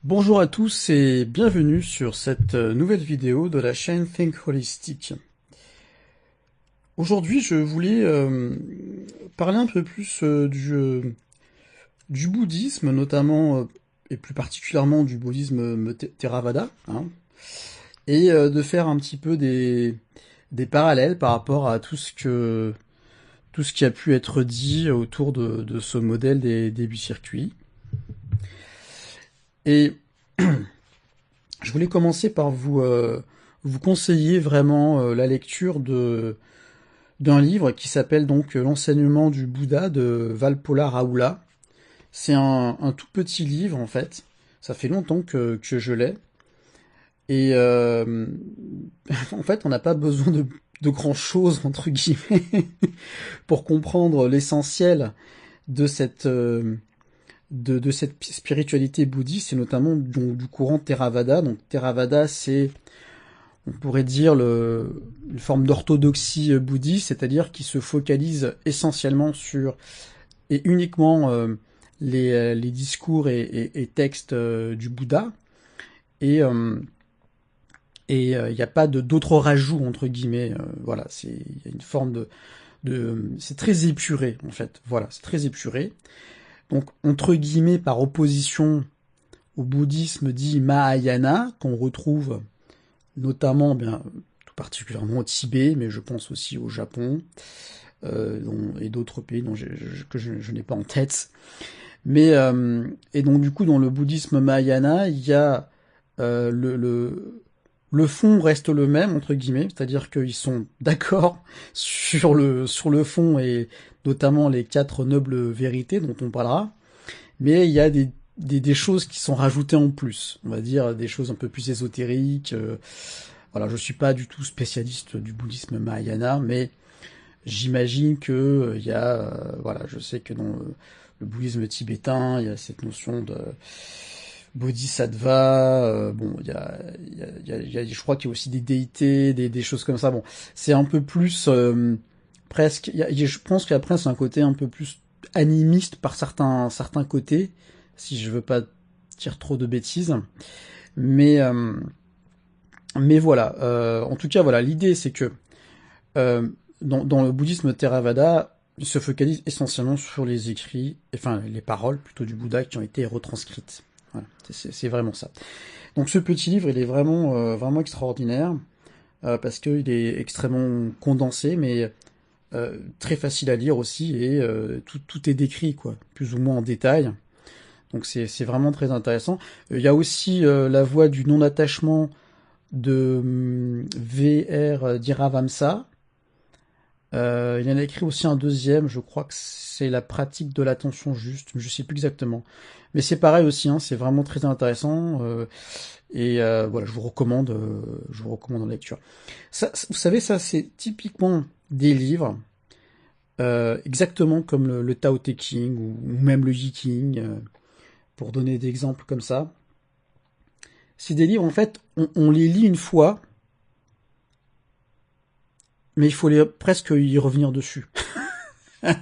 Bonjour à tous et bienvenue sur cette nouvelle vidéo de la chaîne Think Holistic. Aujourd'hui, je voulais parler un peu plus du bouddhisme, notamment et plus particulièrement du bouddhisme Theravada, hein, et de faire un petit peu des parallèles par rapport à tout ce qui a pu être dit autour de ce modèle des 8 circuits. Et je voulais commencer par vous conseiller vraiment la lecture d'un livre qui s'appelle donc L'enseignement du Bouddha de Valpola Raoula. C'est un tout petit livre en fait. Ça fait longtemps que je l'ai. Et en fait, on n'a pas besoin de grand chose entre guillemets pour comprendre l'essentiel de cette spiritualité bouddhiste et notamment donc, du courant Theravada. Donc Theravada, c'est, on pourrait dire, une forme d'orthodoxie bouddhiste, c'est-à-dire qui se focalise essentiellement sur et uniquement les discours et textes du Bouddha. Et il n'y a pas d'autres rajouts entre guillemets. Voilà, il y a une forme c'est très épuré en fait. Voilà, c'est très épuré. Donc entre guillemets par opposition au bouddhisme dit Mahayana qu'on retrouve notamment, bien, tout particulièrement au Tibet, mais je pense aussi au Japon et d'autres pays que je n'ai pas en tête. Mais et donc du coup dans le bouddhisme Mahayana, il y a le fond reste le même entre guillemets, c'est-à-dire qu'ils sont d'accord sur le fond et notamment les 4 nobles vérités dont on parlera, mais il y a des choses qui sont rajoutées en plus, on va dire des choses un peu plus ésotériques. Voilà, je suis pas du tout spécialiste du bouddhisme Mahayana, mais j'imagine que il y a, voilà, je sais que dans le bouddhisme tibétain, il y a cette notion de bodhisattva. Bon, je crois qu'il y a aussi des déités, des choses comme ça. Bon, c'est un peu plus presque. Je pense qu'après c'est un côté un peu plus animiste par certains côtés, si je veux pas dire trop de bêtises. Mais voilà. En tout cas, voilà, l'idée c'est que dans le bouddhisme Theravada, il se focalise essentiellement sur les écrits, enfin les paroles plutôt du Bouddha qui ont été retranscrites. Voilà, c'est vraiment ça. Donc ce petit livre, il est vraiment extraordinaire parce qu'il est extrêmement condensé, mais très facile à lire aussi et tout est décrit quoi, plus ou moins en détail. Donc c'est vraiment très intéressant. Il y a aussi la voie du non-attachement de V.R. Dhiravamsa. Il y en a écrit aussi un deuxième, je crois que c'est la pratique de l'attention juste, je sais plus exactement. Mais c'est pareil aussi, hein, c'est vraiment très intéressant. Voilà, je vous recommande en lecture. Ça, vous savez, ça c'est typiquement des livres, exactement comme le Tao Te Ching ou même le Yi King, pour donner des exemples comme ça. C'est des livres, en fait, on les lit une fois, mais il faut presque y revenir dessus. Il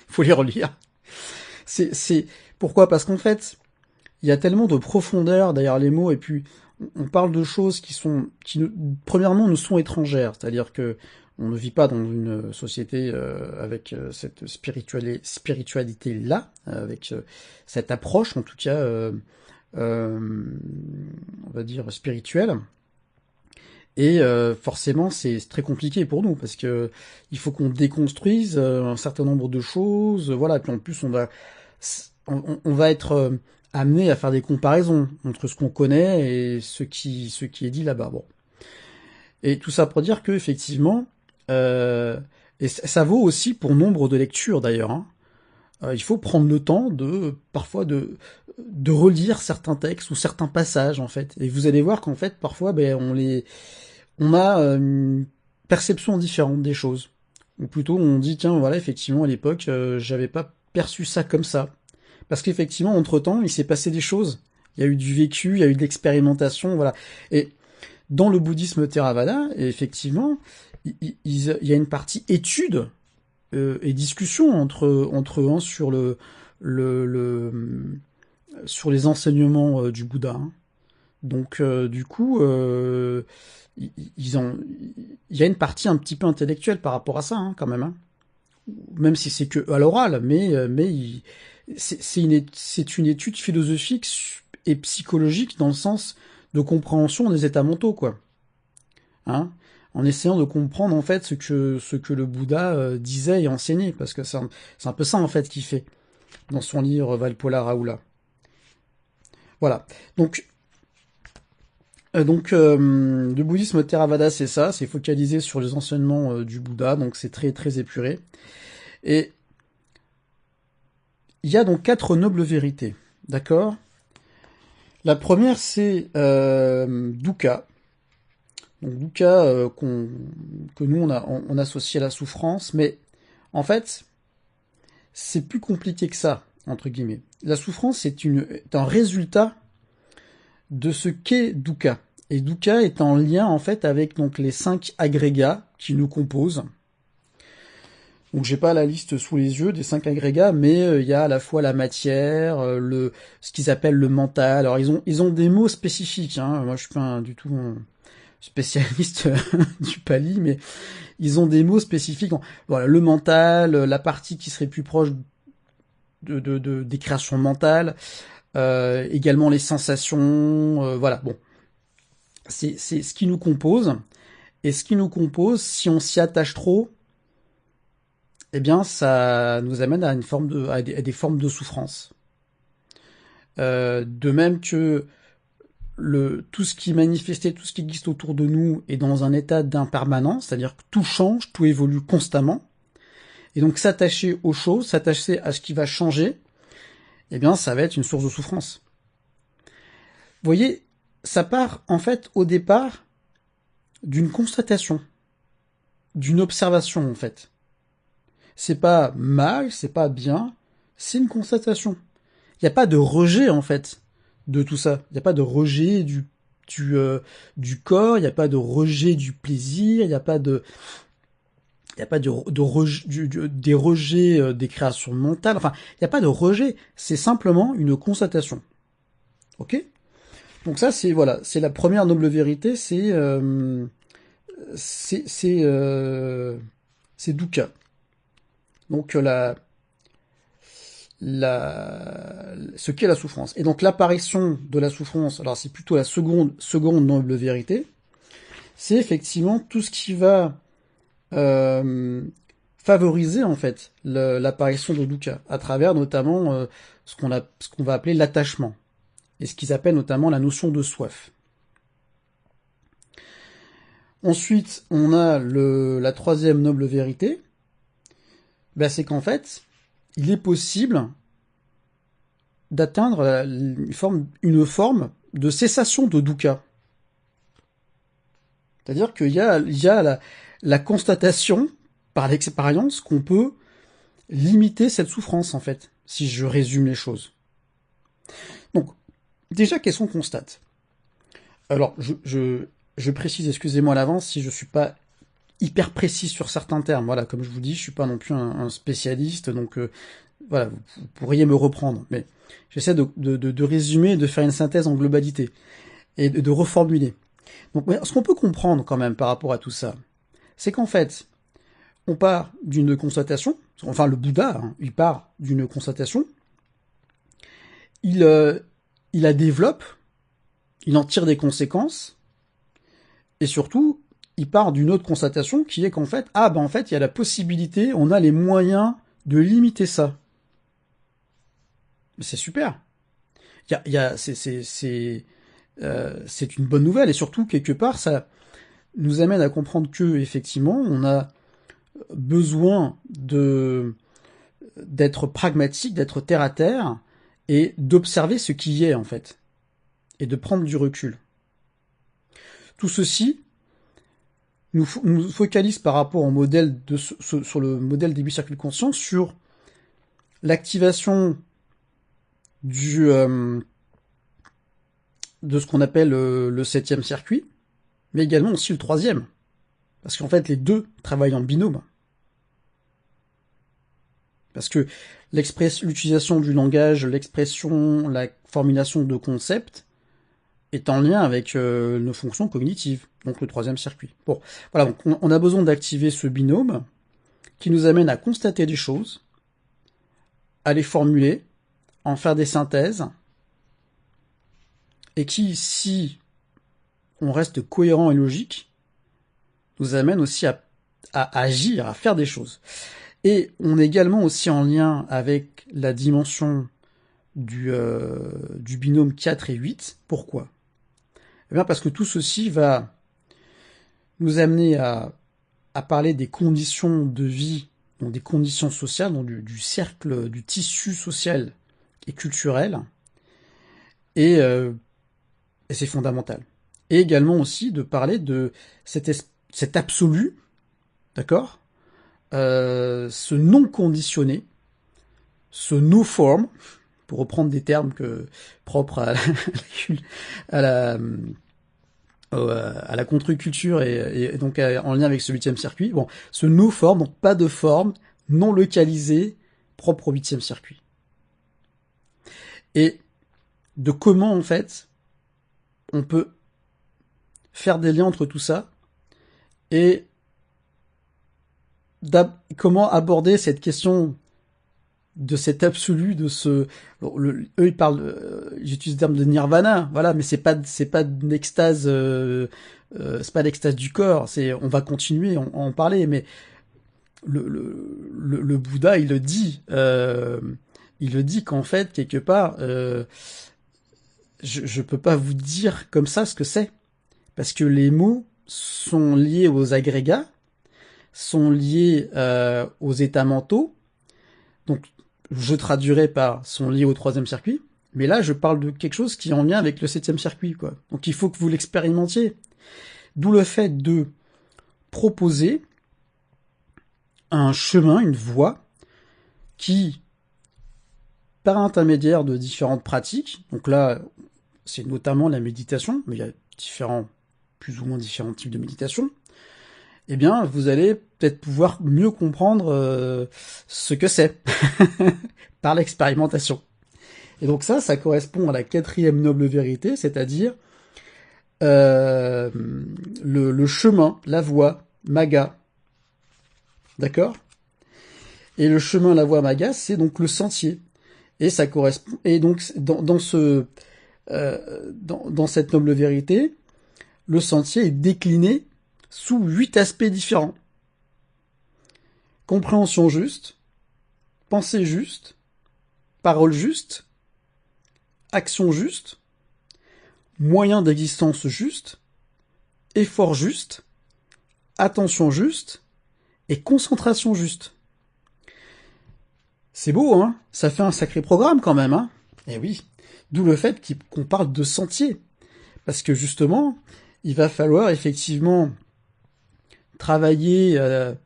faut les relire. Pourquoi? Parce qu'en fait, il y a tellement de profondeur derrière les mots, et puis on parle de choses premièrement, nous sont étrangères, c'est-à-dire que on ne vit pas dans une société avec cette spiritualité-là, avec cette approche, en tout cas, on va dire spirituelle. Et forcément, c'est très compliqué pour nous parce que il faut qu'on déconstruise un certain nombre de choses. Voilà, puis en plus, on va être amené à faire des comparaisons entre ce qu'on connaît et ce qui est dit là-bas. Bon, et tout ça pour dire que effectivement, et ça vaut aussi pour nombre de lectures d'ailleurs. Hein. Il faut prendre le temps parfois de relire certains textes ou certains passages en fait. Et vous allez voir qu'en fait, parfois, ben on a une perception différente des choses. Ou plutôt, on dit, tiens, voilà, effectivement, à l'époque, j'avais pas perçu ça comme ça. Parce qu'effectivement, entre-temps, il s'est passé des choses. Il y a eu du vécu, il y a eu de l'expérimentation, voilà. Et dans le bouddhisme Theravada, effectivement, il y a une partie étude et discussion entre eux sur le sur les enseignements du Bouddha, hein. Donc du coup, ils ont, il y a une partie un petit peu intellectuelle par rapport à ça, hein, quand même, hein. Même si c'est que à l'oral, mais c'est une étude philosophique et psychologique dans le sens de compréhension des états mentaux, quoi. Hein, en essayant de comprendre en fait ce que le Bouddha disait et enseignait, parce que c'est un peu ça en fait qu'il fait dans son livre Valpola Raoula. Voilà. Le bouddhisme Theravada, c'est ça, c'est focalisé sur les enseignements du Bouddha, donc c'est très très épuré. Et il y a donc 4 nobles vérités, d'accord? La première, c'est dukkha. Donc dukkha que nous on associe à la souffrance, mais en fait, c'est plus compliqué que ça, entre guillemets. La souffrance est un résultat de ce qu'est dukkha. Et dukkha est en lien en fait avec donc les 5 agrégats qui nous composent. Donc j'ai pas la liste sous les yeux des 5 agrégats, mais il y a à la fois la matière, ce qu'ils appellent le mental. Alors ils ont des mots spécifiques, hein. Moi je suis pas du tout un spécialiste du Pali, mais ils ont des mots spécifiques. Voilà, le mental, la partie qui serait plus proche des créations mentales, également les sensations, voilà, bon. C'est ce qui nous compose. Et ce qui nous compose, si on s'y attache trop, eh bien, ça nous amène à à des formes de souffrance. De même que tout ce qui est manifesté, tout ce qui existe autour de nous est dans un état d'impermanence, c'est-à-dire que tout change, tout évolue constamment. Et donc s'attacher aux choses, s'attacher à ce qui va changer, eh bien, ça va être une source de souffrance. Vous voyez, ça part en fait au départ d'une constatation, d'une observation en fait. C'est pas mal, c'est pas bien, c'est une constatation. Il n'y a pas de rejet en fait de tout ça. Il n'y a pas de rejet du corps, il n'y a pas de rejet du plaisir, il n'y a pas de des rejets des créations mentales. Enfin, il n'y a pas de rejet. C'est simplement une constatation. Ok? Donc ça, c'est voilà, c'est la première noble vérité. C'est dukkha. Donc ce qu'est la souffrance. Et donc l'apparition de la souffrance, alors c'est plutôt la seconde noble vérité, c'est effectivement tout ce qui va favoriser en fait l'apparition de dukkha, à travers notamment ce qu'on va appeler l'attachement, et ce qu'ils appellent notamment la notion de soif. Ensuite, on a la troisième noble vérité, ben, c'est qu'en fait, il est possible d'atteindre une forme de cessation de dukkha. C'est-à-dire qu'il y a la constatation, par l'expérience, qu'on peut limiter cette souffrance, en fait, si je résume les choses. Donc, déjà, qu'est-ce qu'on constate? Alors, je précise, excusez-moi à l'avance, si je suis pas hyper précis sur certains termes. Voilà, comme je vous dis, je suis pas non plus un spécialiste, donc voilà, vous pourriez me reprendre. Mais j'essaie de résumer, de faire une synthèse en globalité et de reformuler. Donc, ce qu'on peut comprendre quand même par rapport à tout ça, c'est qu'en fait, on part d'une constatation, enfin le Bouddha, hein, il part d'une constatation, il la développe, il en tire des conséquences, et surtout, il part d'une autre constatation qui est qu'en fait, en fait, il y a la possibilité, on a les moyens de limiter ça. C'est super. C'est une bonne nouvelle, et surtout, quelque part, ça nous amène à comprendre que, effectivement, on a besoin d'être pragmatique, d'être terre à terre, et d'observer ce qui y est, en fait, et de prendre du recul. Tout ceci nous focalise par rapport au modèle sur le modèle des 8 circuits de conscience sur l'activation de ce qu'on appelle le 7e circuit, mais également aussi le 3e. Parce qu'en fait, les deux travaillent en binôme. Parce que l'utilisation du langage, l'expression, la formulation de concepts est en lien avec nos fonctions cognitives, donc le troisième circuit. Bon, voilà, donc on a besoin d'activer ce binôme qui nous amène à constater des choses, à les formuler, en faire des synthèses, et qui, si on reste cohérent et logique, nous amène aussi à agir, à faire des choses. Et on est également aussi en lien avec la dimension du binôme 4 et 8. Pourquoi? Eh bien parce que tout ceci va nous amener à parler des conditions de vie, donc des conditions sociales, donc du cercle, du tissu social et culturel, et c'est fondamental. Et également aussi de parler de cet absolu, d'accord, ce non conditionné, ce no form, pour reprendre des termes propres à la contre-culture et donc en lien avec ce 8e circuit. Bon, ce no form, donc pas de forme, non localisé, propre au 8e circuit. Et de comment, en fait, on peut faire des liens entre tout ça et comment aborder cette question de cet absolu, de ce, eux ils parlent, j'utilise le terme de nirvana, voilà, mais c'est pas une extase, c'est pas l'extase du corps, on va continuer à en parler, mais le Bouddha il le dit qu'en fait quelque part, je peux pas vous dire comme ça ce que c'est, parce que les mots sont liés aux agrégats, sont liés aux états mentaux, donc je traduirais par sont liés au 3e circuit, mais là je parle de quelque chose qui est en lien avec le 7e circuit, quoi. Donc il faut que vous l'expérimentiez. D'où le fait de proposer un chemin, une voie, qui, par l'intermédiaire de différentes pratiques, donc là c'est notamment la méditation, mais il y a plus ou moins différents types de méditation, eh bien, vous allez peut-être pouvoir mieux comprendre ce que c'est par l'expérimentation. Et donc ça correspond à la 4e noble vérité, c'est-à-dire le chemin, la voie, Magga. D'accord? Et le chemin, la voie, Magga, c'est donc le sentier. Et ça correspond. Et donc dans cette noble vérité, le sentier est décliné sous 8 aspects différents. Compréhension juste, pensée juste, parole juste, action juste, moyen d'existence juste, effort juste, attention juste et concentration juste. C'est beau, hein? Ça fait un sacré programme quand même, hein? Eh oui. D'où le fait qu'on parle de sentier. Parce que justement, il va falloir effectivement travailler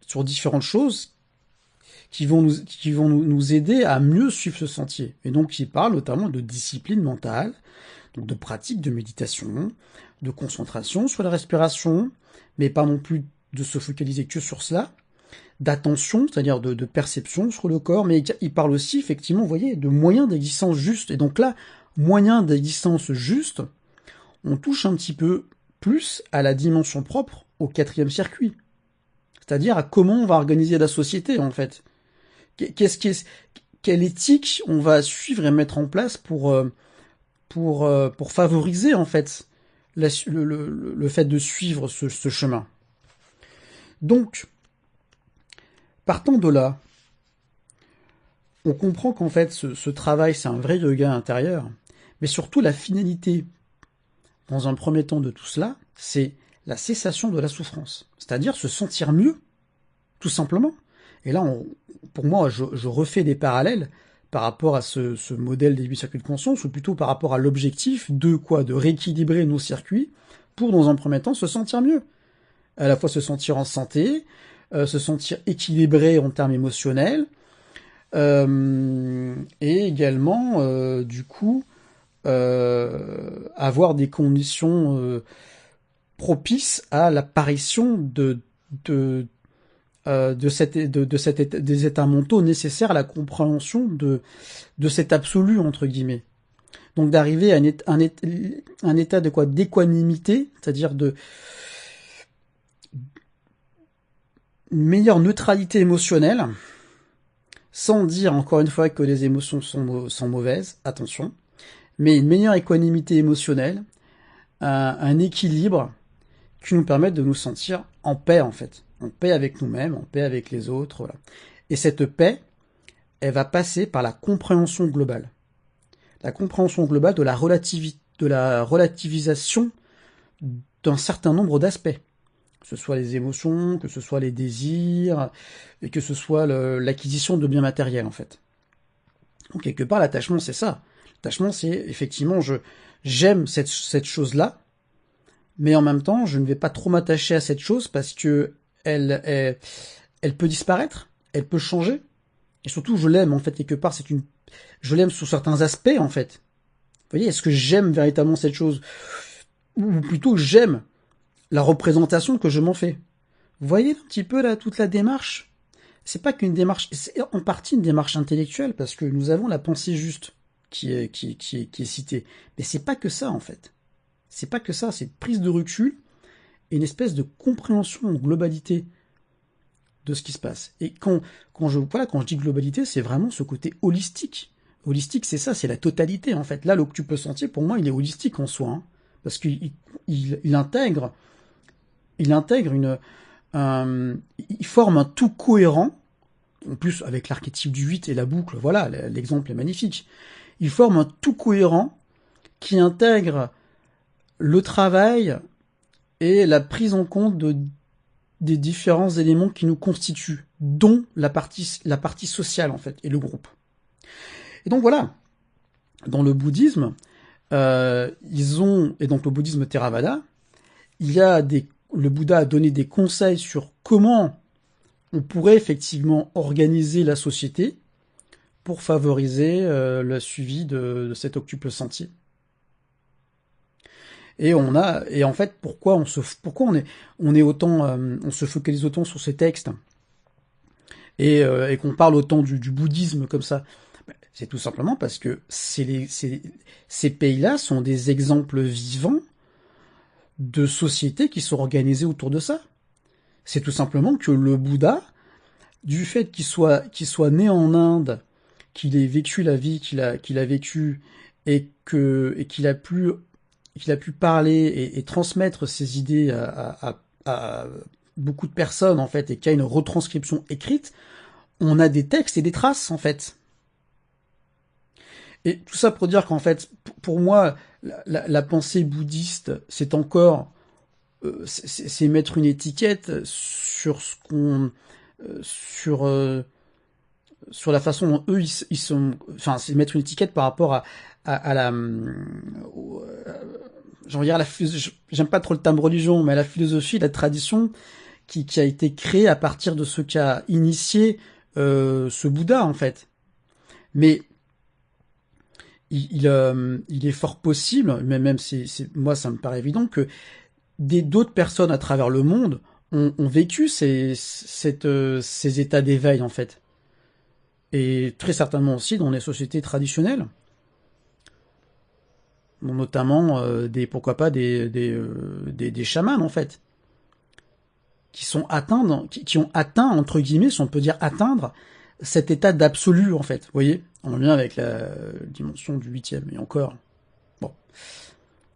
sur différentes choses qui vont nous aider à mieux suivre ce sentier. Et donc, il parle notamment de discipline mentale, donc de pratique de méditation, de concentration sur la respiration, mais pas non plus de se focaliser que sur cela, d'attention, c'est-à-dire de perception sur le corps, mais il parle aussi, effectivement, vous voyez, de moyens d'existence juste. Et donc là, moyens d'existence juste, on touche un petit peu plus à la dimension propre au 4e circuit. C'est-à-dire à comment on va organiser la société, en fait. Quelle éthique on va suivre et mettre en place pour favoriser, en fait, le fait de suivre ce chemin. Donc, partant de là, on comprend qu'en fait, ce travail, c'est un vrai yoga intérieur, mais surtout la finalité, dans un premier temps de tout cela, c'est la cessation de la souffrance. C'est-à-dire se sentir mieux, tout simplement. Et là, pour moi, je refais des parallèles par rapport à ce modèle des 8 circuits de conscience, ou plutôt par rapport à l'objectif de quoi? De rééquilibrer nos circuits pour, dans un premier temps, se sentir mieux. À la fois se sentir en santé, se sentir équilibré en termes émotionnels, et également, du coup, avoir des conditions propices à l'apparition des états mentaux nécessaires à la compréhension de cet absolu, entre guillemets. Donc d'arriver à un état de quoi? D'équanimité, c'est-à-dire de une meilleure neutralité émotionnelle, sans dire encore une fois que les émotions sont mauvaises, attention, mais une meilleure équanimité émotionnelle, un équilibre qui nous permet de nous sentir en paix, en fait. En paix avec nous-mêmes, en paix avec les autres, voilà. Et cette paix, elle va passer par la compréhension globale. La compréhension globale de la relativisation d'un certain nombre d'aspects. Que ce soit les émotions, que ce soit les désirs, et que ce soit l'acquisition de biens matériels, en fait. Donc, quelque part, l'attachement, c'est ça. L'attachement, c'est effectivement, j'aime cette chose-là, mais en même temps, je ne vais pas trop m'attacher à cette chose parce que elle peut disparaître, elle peut changer, et surtout, je l'aime, en fait, quelque part, je l'aime sous certains aspects, en fait. Vous voyez, est-ce que j'aime véritablement cette chose? Ou plutôt, j'aime la représentation que je m'en fais. Vous voyez un petit peu là toute la démarche? C'est pas qu'une démarche, c'est en partie une démarche intellectuelle parce que nous avons la pensée juste qui est citée. Mais c'est pas que ça en fait. C'est pas que ça, c'est une prise de recul et une espèce de compréhension en globalité de ce qui se passe. Et quand je dis globalité, c'est vraiment ce côté holistique. Holistique, c'est ça, c'est la totalité en fait. Là, le que tu peux sentir, pour moi, il est holistique en soi, hein, parce qu'il intègre il forme un tout cohérent, en plus avec l'archétype du 8 et la boucle, voilà, l'exemple est magnifique. Il forme un tout cohérent qui intègre le travail et la prise en compte des différents éléments qui nous constituent, dont la partie sociale en fait, et le groupe. Et donc voilà, dans le bouddhisme, et donc le bouddhisme Theravada, le Bouddha a donné des conseils sur comment on pourrait effectivement organiser la société pour favoriser le suivi de cet octuple sentier. Et en fait, pourquoi on se focalise autant sur ces textes et qu'on parle autant du bouddhisme comme ça? C'est tout simplement parce que ces pays-là sont des exemples vivants de sociétés qui sont organisées autour de ça. C'est tout simplement que le Bouddha, du fait qu'il soit né en Inde, qu'il ait vécu la vie qu'il a vécue et qu'il a pu parler et transmettre ses idées à beaucoup de personnes en fait, et qu'il y a une retranscription écrite, on a des textes et des traces en fait. Et tout ça pour dire qu'en fait, pour moi, la pensée bouddhiste, c'est encore, c'est mettre une étiquette sur ce qu'on, sur la façon dont eux ils sont, enfin, c'est mettre une étiquette par rapport à la, j'en veux dire j'aime pas trop le terme religion, mais à la philosophie, la tradition qui a été créée à partir de ce qu'a initié ce Bouddha en fait. Mais il est fort possible, mais même moi ça me paraît évident que d'autres personnes à travers le monde ont vécu ces états d'éveil en fait, et très certainement aussi dans les sociétés traditionnelles, notamment pourquoi pas des chamans en fait, qui ont atteint entre guillemets, si on peut dire atteindre cet état d'absolu en fait, vous voyez, en lien avec la dimension du 8e, et encore, bon,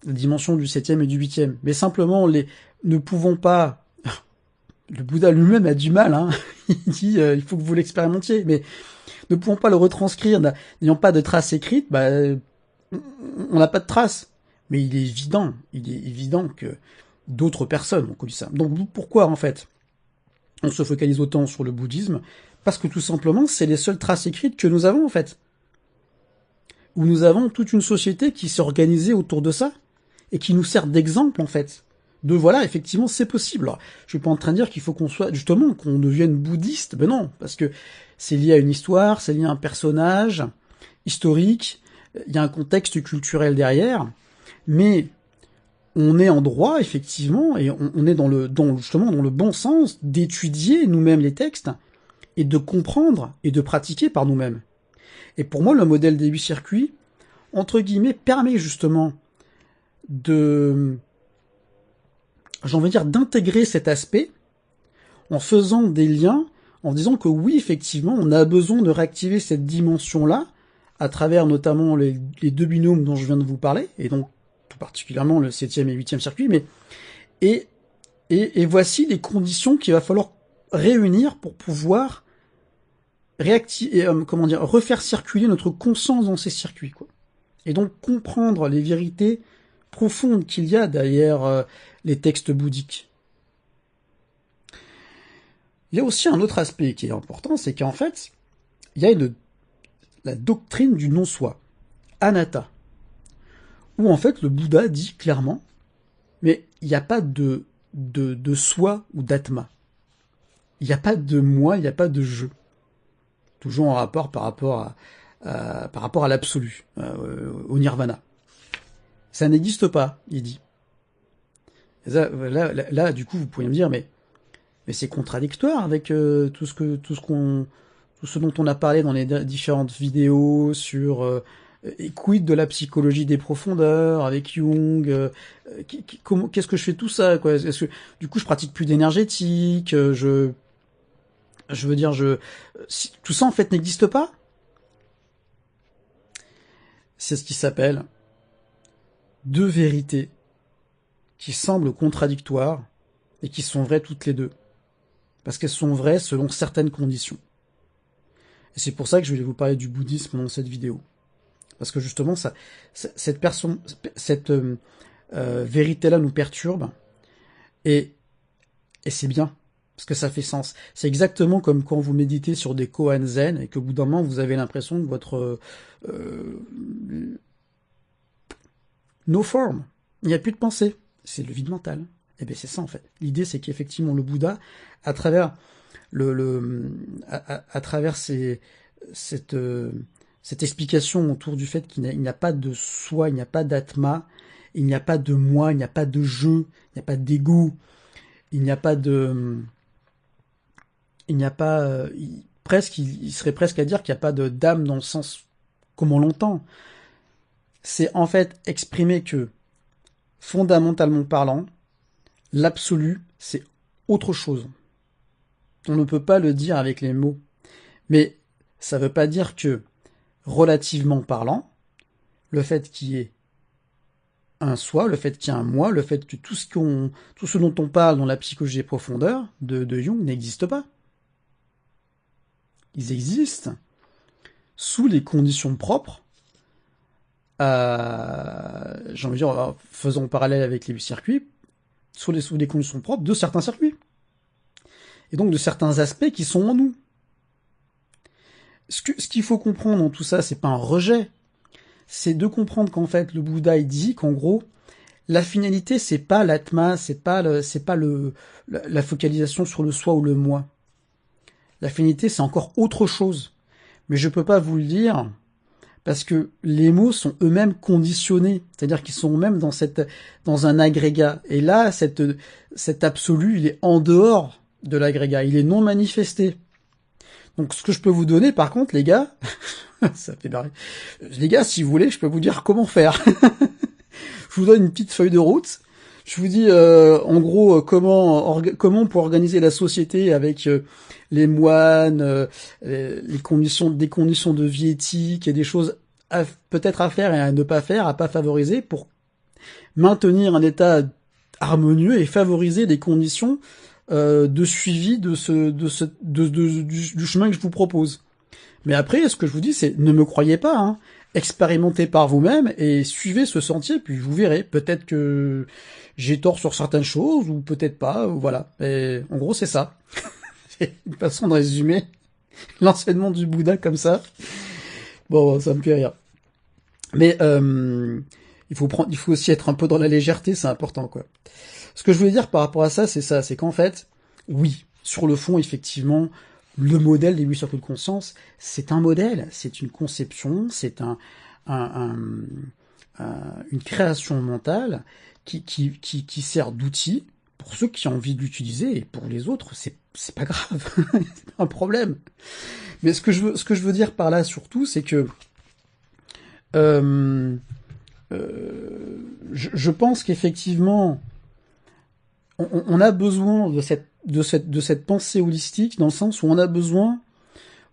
la dimension du 7e et du 8e, mais simplement ne pouvons pas, le Bouddha lui-même a du mal, hein, il dit il faut que vous l'expérimentiez, mais ne pouvons pas le retranscrire, n'ayant pas de traces écrites, bah, on n'a pas de traces, mais il est évident que d'autres personnes ont connu ça. Donc pourquoi en fait on se focalise autant sur le bouddhisme? Parce que tout simplement, c'est les seules traces écrites que nous avons, en fait. Où nous avons toute une société qui s'est organisée autour de ça, et qui nous sert d'exemple, en fait. De voilà, effectivement, c'est possible. Alors, je suis pas en train de dire qu'il faut qu'on devienne bouddhiste, ben non, parce que c'est lié à une histoire, c'est lié à un personnage historique, il y a un contexte culturel derrière, mais on est en droit, effectivement, et on est justement dans le bon sens d'étudier nous-mêmes les textes et de comprendre et de pratiquer par nous-mêmes. Et pour moi, le modèle des 8 circuits, entre guillemets, permet justement j'ai envie de dire, d'intégrer cet aspect en faisant des liens, en disant que oui, effectivement, on a besoin de réactiver cette dimension-là à travers notamment les 2 binômes dont je viens de vous parler, et donc tout particulièrement le 7e et 8e circuit, et voici les conditions qu'il va falloir réunir pour pouvoir refaire circuler notre conscience dans ces circuits, quoi. Et donc comprendre les vérités profondes qu'il y a derrière les textes bouddhiques. Il y a aussi un autre aspect qui est important, c'est qu'en fait, il y a la doctrine du non-soi, anatta, où en fait le Bouddha dit clairement, mais il n'y a pas de soi ou d'atma. Il n'y a pas de moi, il n'y a pas de je. Toujours en rapport par rapport à l'absolu, au nirvana. Ça n'existe pas, il dit. Et là, du coup, vous pourriez me dire, mais c'est contradictoire avec tout ce dont on a parlé dans les différentes vidéos sur quid de la psychologie des profondeurs avec Jung. Qu'est-ce que je fais tout ça, quoi? Est-ce que du coup je pratique plus d'énergétique? Je veux dire, tout ça en fait n'existe pas. C'est ce qui s'appelle 2 vérités qui semblent contradictoires et qui sont vraies toutes les 2. Parce qu'elles sont vraies selon certaines conditions. Et c'est pour ça que je vais vous parler du bouddhisme dans cette vidéo. Parce que justement, cette vérité-là nous perturbe, et c'est bien, parce que ça fait sens. C'est exactement comme quand vous méditez sur des koans zen, et qu'au bout d'un moment, vous avez l'impression que votre no form, il n'y a plus de pensée. C'est le vide mental. Et bien c'est ça en fait. L'idée c'est qu'effectivement le Bouddha, à travers cette explication autour du fait qu'il n'y a pas de soi, il n'y a pas d'atma, il n'y a pas de moi, il n'y a pas de je, il n'y a pas d'ego, il serait presque à dire qu'il n'y a pas d'âme dans le sens comme on l'entend. C'est en fait exprimer que, fondamentalement parlant, l'absolu, c'est autre chose. On ne peut pas le dire avec les mots. Mais ça ne veut pas dire que, relativement parlant, le fait qu'il y ait un soi, le fait qu'il y ait un moi, le fait que tout ce dont on parle dans la psychologie des profondeurs de Jung n'existe pas. Ils existent sous les conditions propres j'ai envie de dire, faisons parallèle avec les 8 circuits, sous les conditions propres de certains circuits. Et donc de certains aspects qui sont en nous. Ce qu'il faut comprendre dans tout ça, c'est pas un rejet. C'est de comprendre qu'en fait, le Bouddha, il dit qu'en gros, la finalité, c'est pas l'atma, c'est pas la focalisation sur le soi ou le moi. La finalité, c'est encore autre chose. Mais je peux pas vous le dire, parce que les mots sont eux-mêmes conditionnés, c'est-à-dire qu'ils sont eux-mêmes dans un agrégat. Et là, cet absolu, il est en dehors de l'agrégat, il est non manifesté. Donc ce que je peux vous donner, par contre, les gars, ça fait marrer. Les gars, si vous voulez, je peux vous dire comment faire. Je vous donne une petite feuille de route. Je vous dis, en gros, comment on peut organiser la société avec les moines, des conditions de vie éthique et des choses peut-être à faire et à ne pas faire, à pas favoriser pour maintenir un état harmonieux et favoriser des conditions de suivi du chemin que je vous propose. Mais après, ce que je vous dis, c'est ne me croyez pas, hein. Expérimentez par vous-même et suivez ce sentier, puis vous verrez. Peut-être que j'ai tort sur certaines choses, ou peut-être pas, voilà. Et en gros, c'est ça. C'est une façon de résumer l'enseignement du Bouddha comme ça. Bon, ça me fait rire. Mais il faut aussi être un peu dans la légèreté, c'est important, quoi. Ce que je voulais dire par rapport à ça, c'est qu'en fait, oui, sur le fond, effectivement, le modèle des 8 circuits de conscience, c'est un modèle, c'est une conception, c'est une création mentale qui sert d'outil pour ceux qui ont envie de l'utiliser, et pour les autres, c'est pas grave, c'est pas un problème. Mais ce que je veux dire par là surtout, c'est que euh, je pense qu'effectivement, on a besoin de cette pensée holistique, dans le sens où on a besoin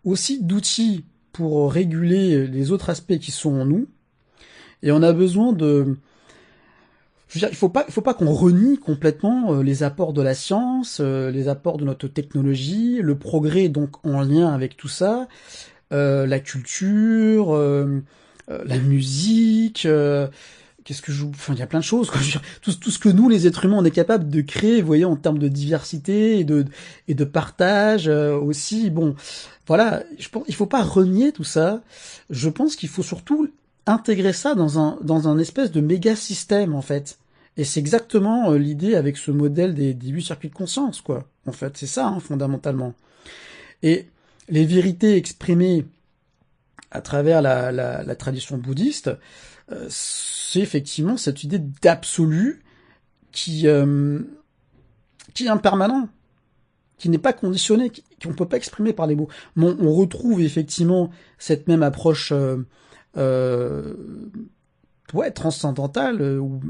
aussi d'outils pour réguler les autres aspects qui sont en nous, et on a besoin de... Je veux dire, il faut pas qu'on renie complètement les apports de la science, les apports de notre technologie, le progrès donc en lien avec tout ça, la culture, la musique, qu'est-ce que je... Enfin, il y a plein de choses, quoi. Je veux dire, tout ce que nous, les êtres humains, on est capable de créer, vous voyez, en termes de diversité et de partage aussi. Bon, voilà, je pense, il faut pas renier tout ça. Je pense qu'il faut surtout intégrer ça dans un espèce de méga système, en fait. Et c'est exactement l'idée avec ce modèle des 8 circuits de conscience, quoi. En fait, c'est ça, hein, fondamentalement. Et les vérités exprimées à travers la tradition bouddhiste, c'est effectivement cette idée d'absolu qui est impermanent, qui n'est pas conditionné, qu'on ne peut pas exprimer par les mots. Mais on retrouve effectivement cette même approche euh, transcendantale, ou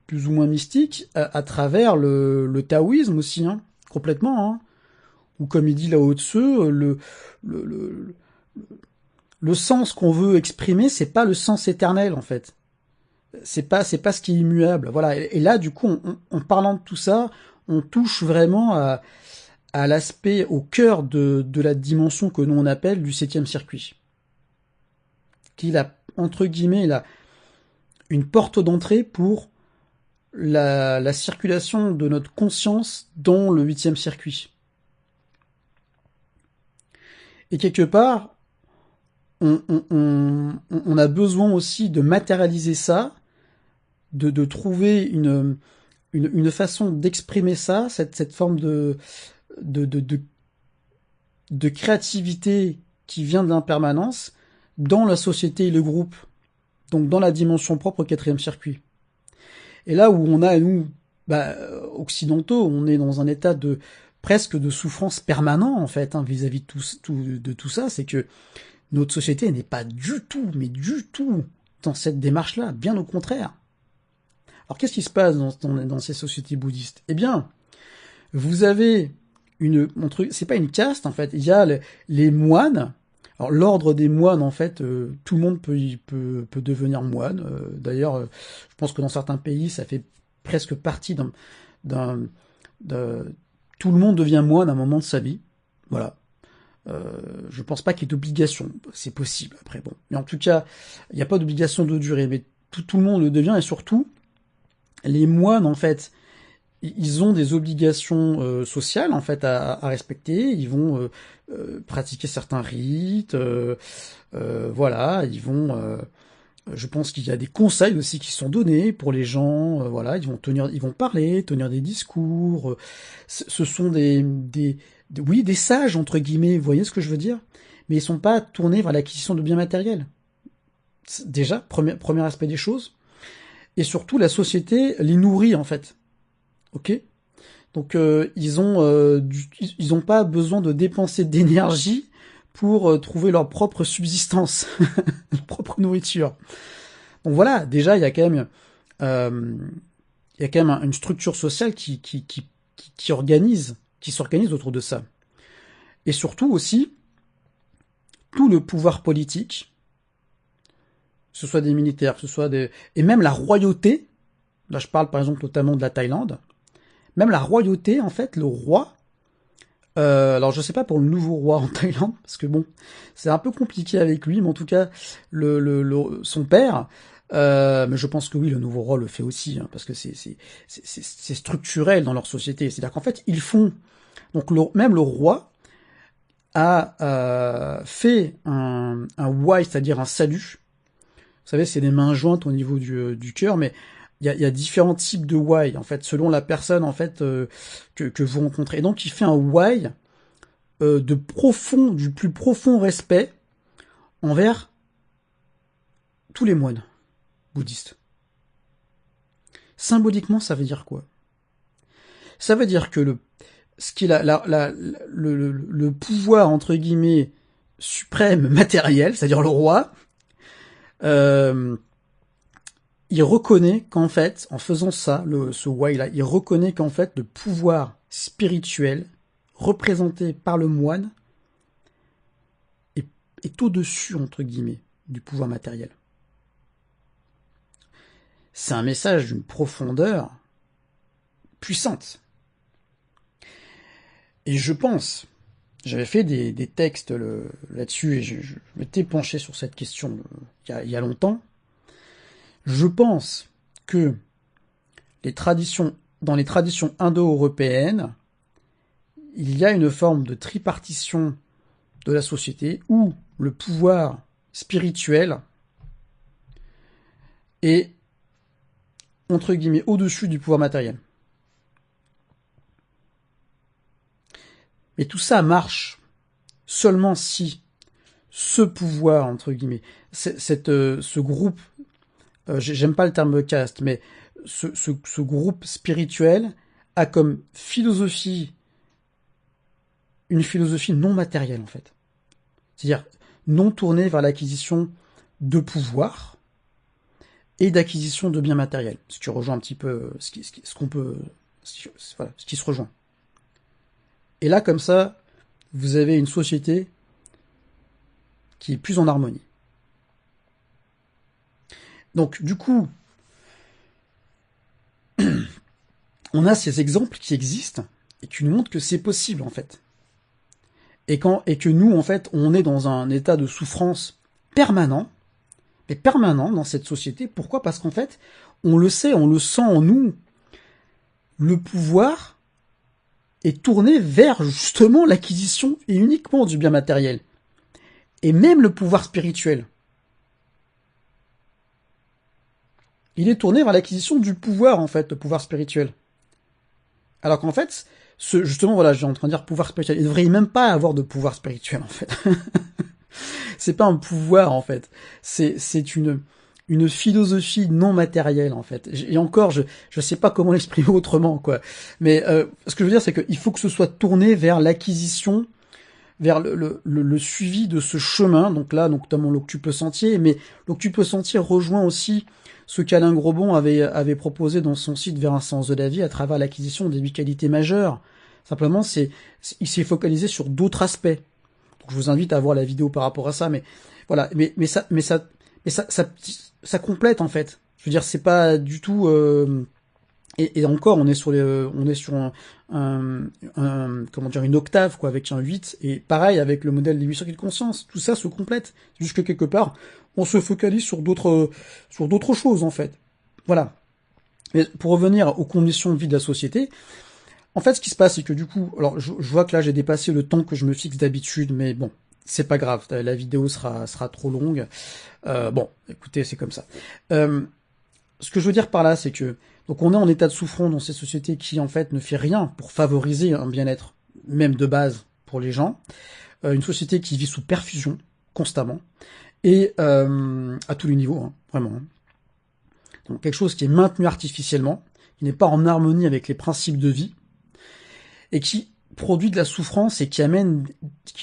plus ou moins mystique, à travers le taoïsme aussi, hein, complètement. Hein, ou comme il dit Lao Tzu, le, le, le sens qu'on veut exprimer, c'est pas le sens éternel en fait. C'est pas ce qui est immuable. Voilà. Et là, du coup, en parlant de tout ça, on touche vraiment à l'aspect, au cœur de la dimension que nous on appelle du 7e circuit. Qu'il a, entre guillemets, il a une porte d'entrée pour la circulation de notre conscience dans le 8e circuit. Et quelque part, on a besoin aussi de matérialiser ça, de trouver une façon d'exprimer ça, cette forme de, de, de, de créativité qui vient de l'impermanence dans la société et le groupe, donc dans la dimension propre au 4e circuit. Et là où on a, nous, occidentaux, on est dans un état de presque de souffrance permanent en fait, hein, vis-à-vis de tout ça, c'est que notre société n'est pas du tout, mais du tout, dans cette démarche-là, bien au contraire. Alors qu'est-ce qui se passe dans ces sociétés bouddhistes? Eh bien, vous avez c'est pas une caste en fait, il y a les moines. Alors l'ordre des moines en fait, tout le monde peut devenir moine. D'ailleurs, je pense que dans certains pays, ça fait presque partie d'un tout le monde devient moine à un moment de sa vie. Voilà. Je pense pas qu'il y ait d'obligation. C'est possible après, bon. Mais en tout cas, il n'y a pas d'obligation de durée, mais tout le monde le devient, et surtout, les moines en fait, ils ont des obligations sociales en fait à respecter. Ils vont pratiquer certains rites, voilà. Ils vont, je pense qu'il y a des conseils aussi qui sont donnés pour les gens. Voilà, ils vont parler, tenir des discours. Ce sont oui, des sages entre guillemets. Vous voyez ce que je veux dire? Mais ils sont pas tournés vers l'acquisition de biens matériels. Déjà, premier aspect des choses. Et surtout, la société les nourrit en fait. Ok, donc ils ont pas besoin de dépenser d'énergie pour trouver leur propre subsistance, leur propre nourriture. Donc voilà, déjà euh, il y a quand même une structure sociale qui s'organise autour de ça. Et surtout aussi tout le pouvoir politique, que ce soit des militaires, que ce soit et même la royauté. Là, je parle par exemple notamment de la Thaïlande. Même la royauté, en fait, le roi. Alors je sais pas pour le nouveau roi en Thaïlande, parce que bon, c'est un peu compliqué avec lui, mais en tout cas, son père, mais je pense que oui, le nouveau roi le fait aussi, hein, parce que c'est structurel dans leur société. C'est-à-dire qu'en fait, ils font, donc même le roi a fait un wai, c'est-à-dire un salut. Vous savez, c'est des mains jointes au niveau du cœur, mais il y a différents types de why en fait selon la personne en fait que vous rencontrez. Et donc il fait un why du plus profond respect envers tous les moines. bouddhiste. Symboliquement, ça veut dire quoi? Ça veut dire que le pouvoir, entre guillemets, suprême matériel, c'est-à-dire le roi, il reconnaît qu'en fait, en faisant ça, ce wai-là, il reconnaît qu'en fait, le pouvoir spirituel représenté par le moine est au-dessus, entre guillemets, du pouvoir matériel. C'est un message d'une profondeur puissante. Et je pense, j'avais fait des textes là-dessus et je m'étais penché sur cette question il y a longtemps. Je pense que dans les traditions indo-européennes, il y a une forme de tripartition de la société où le pouvoir spirituel est, entre guillemets, au-dessus du pouvoir matériel. Mais tout ça marche seulement si ce pouvoir, entre guillemets, ce groupe, j'aime pas le terme caste, mais ce groupe spirituel a comme philosophie une philosophie non matérielle, en fait. C'est-à-dire non tournée vers l'acquisition de pouvoir et d'acquisition de biens matériels. Ce qui rejoint un petit peu ce qui se rejoint. Et là, comme ça, vous avez une société qui est plus en harmonie. Donc, du coup, on a ces exemples qui existent et qui nous montrent que c'est possible, en fait. Et que nous, en fait, on est dans un état de souffrance permanent, mais permanent dans cette société. Pourquoi? Parce qu'en fait, on le sait, on le sent en nous. Le pouvoir est tourné vers, justement, l'acquisition et uniquement du bien matériel. Et même le pouvoir spirituel. Il est tourné vers l'acquisition du pouvoir, en fait, le pouvoir spirituel. Alors qu'en fait, justement, voilà, j'ai en train de dire pouvoir spirituel. Il ne devrait même pas avoir de pouvoir spirituel, en fait. C'est pas un pouvoir, en fait. C'est une philosophie non matérielle, en fait. Et encore, je sais pas comment l'exprimer autrement, quoi. Mais ce que je veux dire, c'est qu'il faut que ce soit tourné vers l'acquisition, vers le suivi de ce chemin. Donc là, notamment l'octuple sentier. Mais l'octuple sentier rejoint aussi ce qu'Alain Grobon avait proposé dans son site Vers un sens de la vie à travers l'acquisition des 8 qualités majeures. Simplement, il s'est focalisé sur d'autres aspects. Donc, je vous invite à voir la vidéo par rapport à ça, mais voilà, mais ça complète en fait. Je veux dire, c'est pas du tout. Et encore, on est sur comment dire, une octave quoi, avec un 8 et pareil avec le modèle des 8 circuits de conscience. Tout ça se complète. C'est juste que quelque part, on se focalise sur d'autres choses en fait. Voilà. Mais pour revenir aux conditions de vie de la société. En fait, ce qui se passe, c'est que du coup, alors je vois que là j'ai dépassé le temps que je me fixe d'habitude, mais bon, c'est pas grave, la vidéo sera trop longue. Bon, écoutez, c'est comme ça. Ce que je veux dire par là, c'est que donc on est en état de souffrance dans ces sociétés qui en fait ne fait rien pour favoriser un bien-être, même de base pour les gens. Une société qui vit sous perfusion constamment et à tous les niveaux, hein, vraiment. Hein. Donc quelque chose qui est maintenu artificiellement, qui n'est pas en harmonie avec les principes de vie. Et qui produit de la souffrance et qui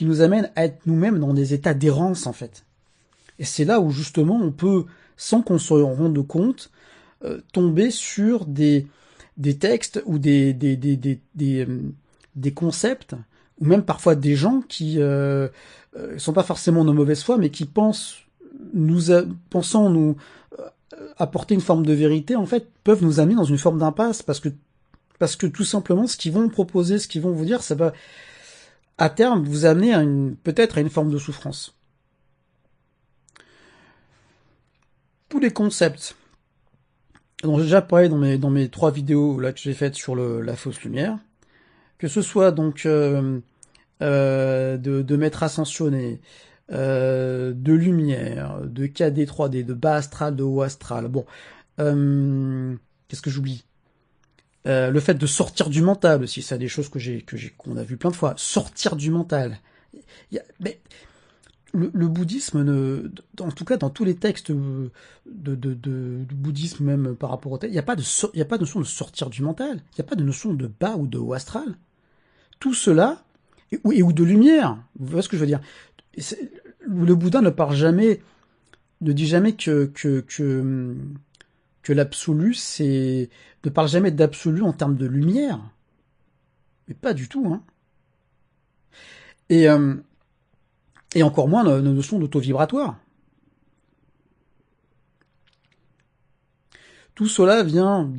nous amène à être nous-mêmes dans des états d'errance, en fait. Et c'est là où, justement, on peut, sans qu'on se rende compte, tomber sur des textes ou des concepts, ou même parfois des gens qui sont pas forcément de mauvaise foi, mais qui pensant nous apporter une forme de vérité, en fait, peuvent nous amener dans une forme d'impasse, parce que tout simplement, ce qu'ils vont proposer, ce qu'ils vont vous dire, ça va, à terme, vous amener peut-être à une forme de souffrance. Tous les concepts dont j'ai déjà parlé dans mes 3 vidéos là que j'ai faites sur la fausse lumière, que ce soit donc de maître ascensionné, de lumière, de KD 3D, de bas astral, de haut astral. Bon, qu'est-ce que j'oublie? Le fait de sortir du mental aussi, ça, des choses qu'on a vu plein de fois. Sortir du mental. Mais le bouddhisme, en tout cas dans tous les textes du bouddhisme, même par rapport au texte, il n'y a pas il y a pas de notion de sortir du mental, il n'y a pas de notion de bas ou de haut astral. Tout cela, ou de lumière, vous voyez ce que je veux dire. Le Bouddha ne dit jamais que l'absolu, ne parle jamais d'absolu en termes de lumière. Mais pas du tout, hein. Et encore moins la notion d'auto-vibratoire. Tout cela vient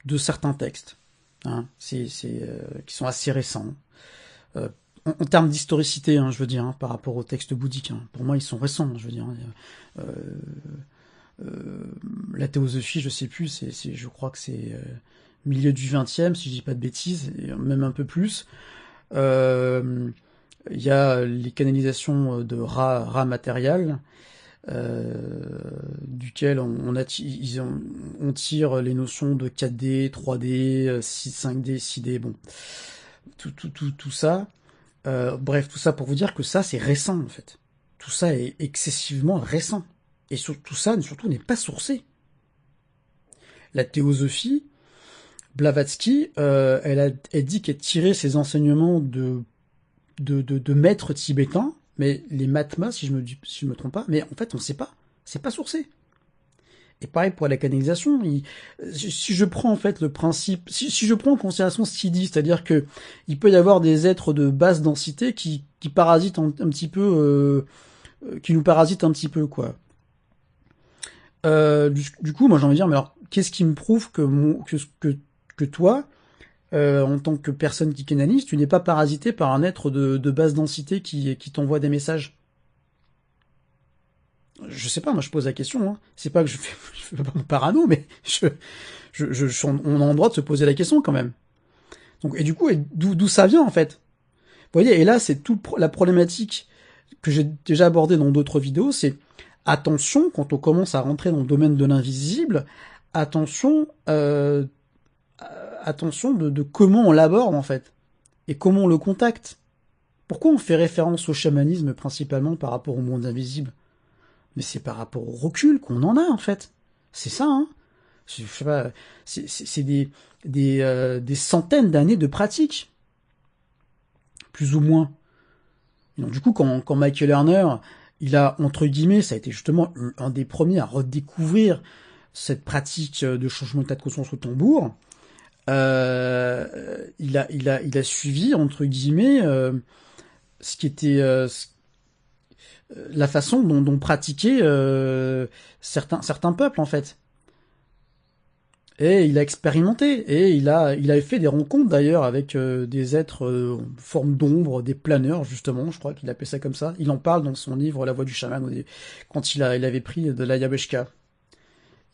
de certains textes, hein, qui sont assez récents. En termes d'historicité, hein, je veux dire, hein, par rapport aux textes bouddhiques, hein. Pour moi, ils sont récents, je veux dire. La théosophie, je sais plus, je crois que c'est milieu du XXe, si je dis pas de bêtises, et même un peu plus. Il y a les canalisations de rats matériel, duquel on tire les notions de 4D, 3D, 5D, 6D, bon, tout ça. Bref, tout ça pour vous dire que ça, c'est récent, en fait. Tout ça est excessivement récent. Et tout ça, surtout, n'est pas sourcé. La théosophie, Blavatsky, elle dit qu'elle tirait ses enseignements de maîtres tibétains, mais les Mahatmas, si je me trompe pas, mais en fait, on sait pas. C'est pas sourcé. Et pareil pour la canalisation, si je prends en fait le principe, si je prends en considération ce qu'il dit, c'est-à-dire que il peut y avoir des êtres de basse densité qui parasitent un petit peu, qui nous parasitent un petit peu, quoi. Du coup, moi j'ai envie de dire, mais alors, qu'est-ce qui me prouve que toi, en tant que personne qui canalise, tu n'es pas parasité par un être de basse densité qui t'envoie des messages? Je sais pas, moi je pose la question, hein. C'est pas que je fais pas mon parano, mais on a le droit de se poser la question quand même. Donc, et du coup, d'où ça vient en fait? Vous voyez, et là c'est la problématique que j'ai déjà abordée dans d'autres vidéos, c'est attention quand on commence à rentrer dans le domaine de l'invisible, attention, attention de comment on l'aborde en fait, et comment on le contacte. Pourquoi on fait référence au chamanisme principalement par rapport au monde invisible? Mais c'est par rapport au recul qu'on en a, en fait. C'est ça, hein. Je sais pas, c'est des centaines d'années de pratique. Plus ou moins. Et donc, du coup, quand Michael Lerner, il a, entre guillemets, ça a été justement un des premiers à redécouvrir cette pratique de changement d'état de conscience au tambour, il a suivi, entre guillemets, ce qui était, la façon dont pratiquaient certains peuples en fait. Et il a expérimenté, et il a fait des rencontres d'ailleurs avec des êtres en forme d'ombre, des planeurs justement, je crois qu'il appelait ça comme ça. Il en parle dans son livre La Voix du chaman, quand il avait pris de l'ayahuasca.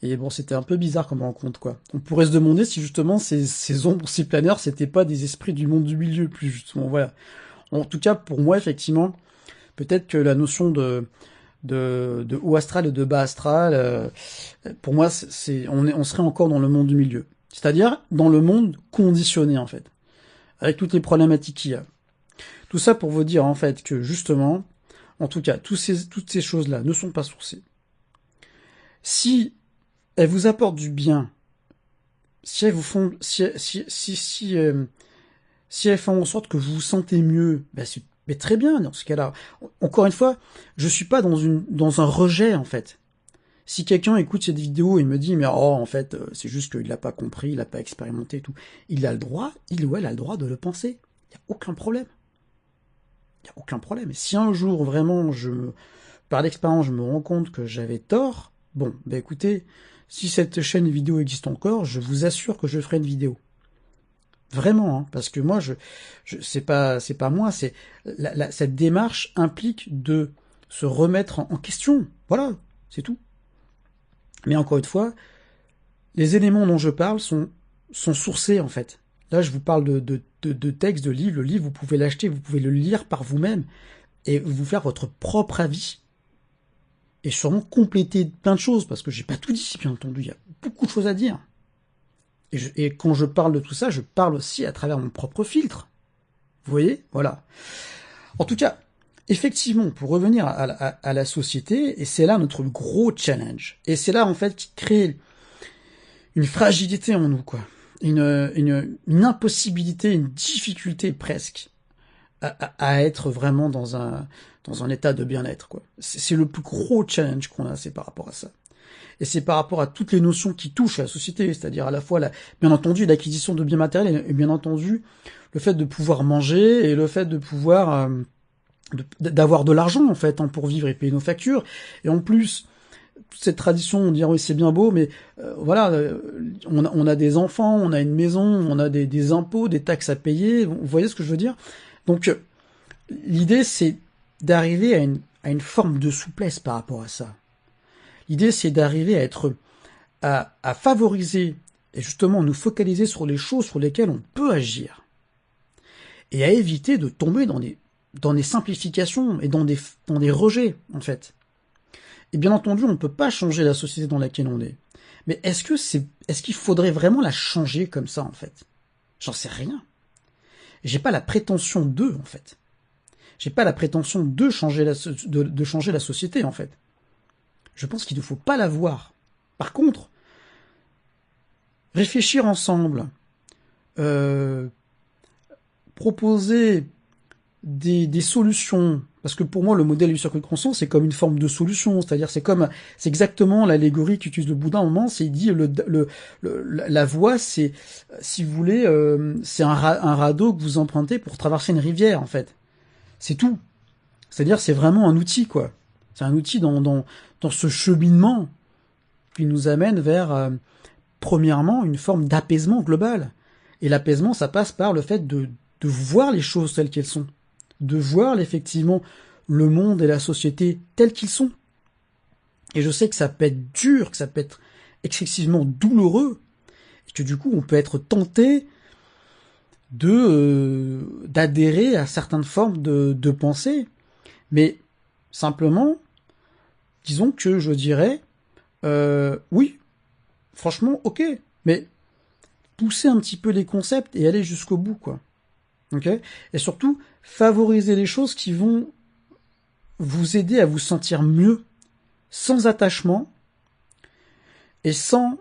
Et bon, c'était un peu bizarre comme rencontre, quoi. On pourrait se demander si justement ces ombres, ces planeurs, c'était pas des esprits du monde du milieu, plus justement, voilà. En tout cas, pour moi, effectivement, peut-être que la notion de haut astral et de bas astral, pour moi, on serait encore dans le monde du milieu. C'est-à-dire dans le monde conditionné, en fait. Avec toutes les problématiques qu'il y a. Tout ça pour vous dire, en fait, que justement, en tout cas, toutes ces choses-là ne sont pas sourcées. Si elles vous apportent du bien, si elles vous font, si elles font en sorte que vous vous sentez mieux, ben mais très bien, dans ce cas-là. Encore une fois, je suis pas dans un rejet, en fait. Si quelqu'un écoute cette vidéo et me dit, mais oh, en fait, c'est juste qu'il l'a pas compris, il l'a pas expérimenté et tout, il a le droit, il ou elle a le droit de le penser. Il n'y a aucun problème. Il n'y a aucun problème. Et si un jour, vraiment, par l'expérience, je me rends compte que j'avais tort, bon, ben écoutez, si cette chaîne vidéo existe encore, je vous assure que je ferai une vidéo. Vraiment, hein, parce que moi, c'est pas moi, c'est cette démarche implique de se remettre en question. Voilà, c'est tout. Mais encore une fois, les éléments dont je parle sont sourcés en fait. Là, je vous parle de textes, de livres. Le livre, vous pouvez l'acheter, vous pouvez le lire par vous-même et vous faire votre propre avis. Et sûrement compléter plein de choses, parce que j'ai pas tout dit, bien entendu. Il y a beaucoup de choses à dire. Et quand je parle de tout ça, je parle aussi à travers mon propre filtre. Vous voyez? Voilà. En tout cas, effectivement, pour revenir à la société, et c'est là notre gros challenge, et c'est là en fait qui crée une fragilité en nous, quoi, une impossibilité, une difficulté presque à être vraiment dans un état de bien-être, quoi. C'est le plus gros challenge qu'on a, c'est par rapport à ça. Et c'est par rapport à toutes les notions qui touchent à la société, c'est-à-dire à la fois, bien entendu, l'acquisition de biens matériels et bien entendu, le fait de pouvoir manger et le fait de pouvoir d'avoir de l'argent, en fait, hein, pour vivre et payer nos factures. Et en plus, toute cette tradition, on dirait oui, c'est bien beau, mais voilà, on a des enfants, on a une maison, on a des impôts, des taxes à payer, vous voyez ce que je veux dire? Donc, l'idée, c'est d'arriver à une forme de souplesse par rapport à ça. L'idée, c'est d'arriver à favoriser et justement nous focaliser sur les choses sur lesquelles on peut agir et à éviter de tomber dans des simplifications et dans des rejets, en fait. Et bien entendu, on ne peut pas changer la société dans laquelle on est. Mais est-ce qu'il faudrait vraiment la changer comme ça, en fait? J'en sais rien. J'ai pas la prétention en fait. J'ai pas la prétention de changer de changer la société, en fait. Je pense qu'il ne faut pas l'avoir. Par contre, réfléchir ensemble, proposer des solutions, parce que pour moi le modèle du cercle de croissance c'est comme une forme de solution, c'est-à-dire c'est exactement l'allégorie qu'utilise le Bouddha à un moment, c'est il dit la voie c'est, si vous voulez, c'est un radeau que vous empruntez pour traverser une rivière, en fait. C'est tout. C'est-à-dire c'est vraiment un outil, quoi. C'est un outil dans ce cheminement qui nous amène vers, premièrement, une forme d'apaisement global. Et l'apaisement, ça passe par le fait de voir les choses telles qu'elles sont. De voir, effectivement, le monde et la société tels qu'ils sont. Et je sais que ça peut être dur, que ça peut être excessivement douloureux, et que du coup, on peut être tenté d'adhérer à certaines formes de pensée. Mais simplement, disons que je dirais, oui, franchement, ok, mais pousser un petit peu les concepts et aller jusqu'au bout, quoi. Ok? Et surtout, favoriser les choses qui vont vous aider à vous sentir mieux, sans attachement, et sans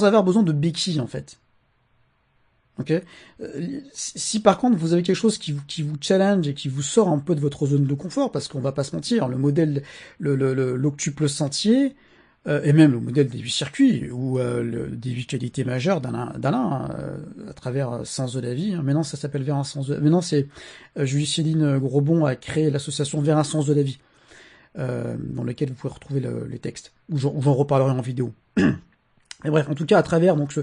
avoir besoin de béquilles, en fait. Ok? Si par contre vous avez quelque chose qui vous challenge et qui vous sort un peu de votre zone de confort, parce qu'on va pas se mentir, le modèle, l'octuple sentier, et même le modèle des 8 circuits, ou des 8 qualités majeures d'Alain, à travers Sens de la vie. Maintenant, ça s'appelle Vers un sens de la vie. Maintenant, c'est Julie-Céline Grosbon a créé l'association Vers un sens de la vie, dans laquelle vous pouvez retrouver les textes, où j'en reparlerai en vidéo. Et bref, en tout cas, à travers donc